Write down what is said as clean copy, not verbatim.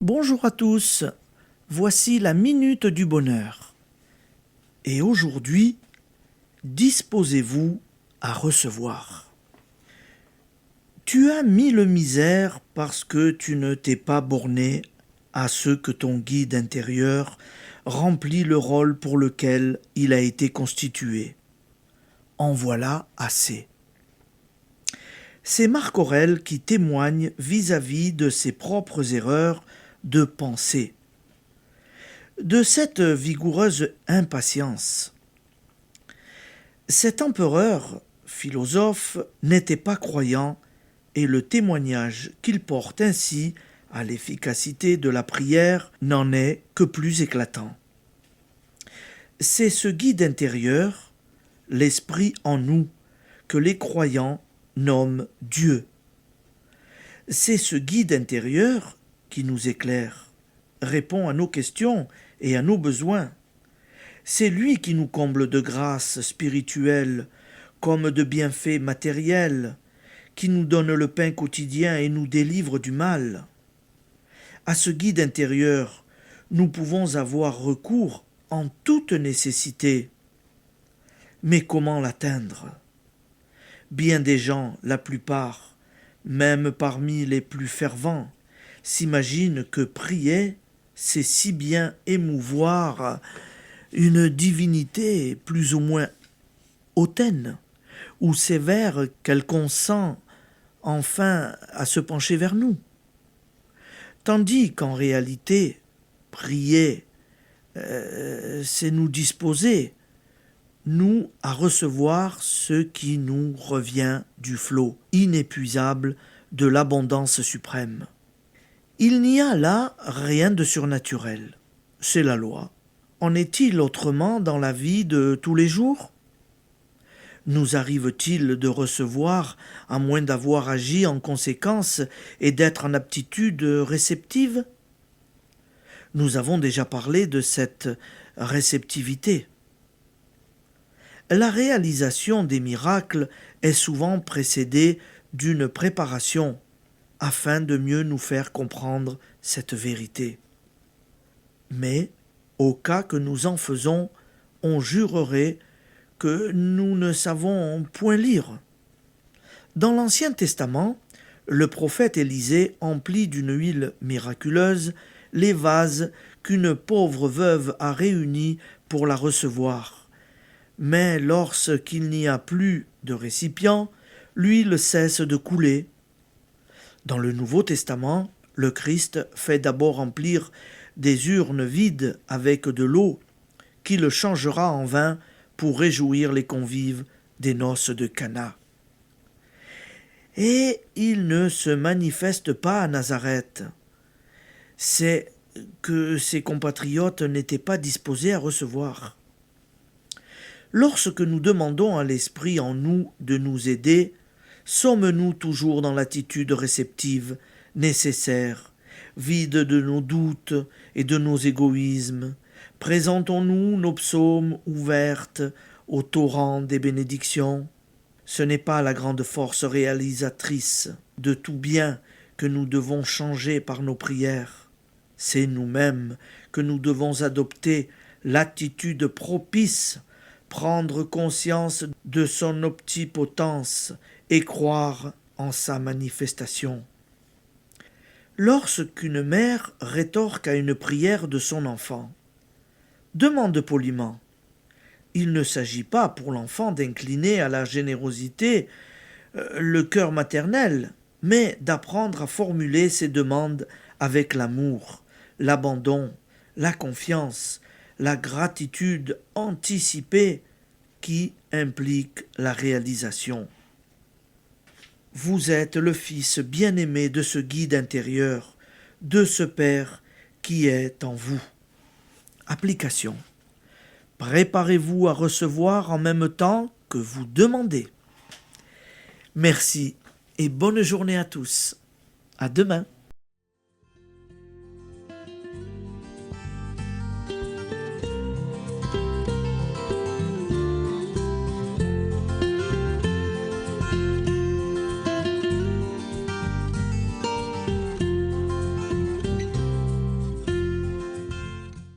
Bonjour à tous, voici la minute du bonheur. Et aujourd'hui, disposez-vous à recevoir. Tu as mille misères parce que tu ne t'es pas borné à ce que ton guide intérieur remplit le rôle pour lequel il a été constitué. En voilà assez. C'est Marc Aurèle qui témoigne vis-à-vis de ses propres erreurs de pensée, de cette vigoureuse impatience. Cet empereur, philosophe, n'était pas croyant et le témoignage qu'il porte ainsi à l'efficacité de la prière n'en est que plus éclatant. C'est ce guide intérieur, l'esprit en nous, que les croyants nomment Dieu. C'est ce guide intérieur qui nous éclaire, répond à nos questions et à nos besoins. C'est lui qui nous comble de grâces spirituelles comme de bienfaits matériels, qui nous donne le pain quotidien et nous délivre du mal. À ce guide intérieur, nous pouvons avoir recours en toute nécessité. Mais comment l'atteindre ? Bien des gens, la plupart, même parmi les plus fervents, s'imaginent que prier, c'est si bien émouvoir une divinité plus ou moins hautaine ou sévère qu'elle consent enfin à se pencher vers nous. Tandis qu'en réalité, prier, c'est nous disposer, nous, à recevoir ce qui nous revient du flot inépuisable de l'abondance suprême. Il n'y a là rien de surnaturel. C'est la loi. En est-il autrement dans la vie de tous les jours ? Nous arrive-t-il de recevoir à moins d'avoir agi en conséquence et d'être en aptitude réceptive ? Nous avons déjà parlé de cette réceptivité. La réalisation des miracles est souvent précédée d'une préparation afin de mieux nous faire comprendre cette vérité. Mais, au cas que nous en faisons, on jurerait que nous ne savons point lire. Dans l'Ancien Testament, le prophète Élisée emplit d'une huile miraculeuse les vases qu'une pauvre veuve a réunis pour la recevoir. Mais lorsqu'il n'y a plus de récipient, l'huile cesse de couler. Dans le Nouveau Testament, le Christ fait d'abord remplir des urnes vides avec de l'eau, qu'il changera en vin pour réjouir les convives des noces de Cana. Et il ne se manifeste pas à Nazareth. C'est que ses compatriotes n'étaient pas disposés à recevoir. Lorsque nous demandons à l'Esprit en nous de nous aider, sommes-nous toujours dans l'attitude réceptive, nécessaire, vide de nos doutes et de nos égoïsmes? Présentons-nous nos psaumes ouvertes au torrent des bénédictions? Ce n'est pas la grande force réalisatrice de tout bien que nous devons changer par nos prières. C'est nous-mêmes que nous devons adopter l'attitude propice, prendre conscience de son omnipotence et croire en sa manifestation. Lorsqu'une mère rétorque à une prière de son enfant, demande poliment. Il ne s'agit pas pour l'enfant d'incliner à la générosité le cœur maternel, mais d'apprendre à formuler ses demandes avec l'amour, l'abandon, la confiance, la gratitude anticipée qui implique la réalisation. Vous êtes le fils bien-aimé de ce guide intérieur, de ce Père qui est en vous. Application. Préparez-vous à recevoir en même temps que vous demandez. Merci et bonne journée à tous. À demain.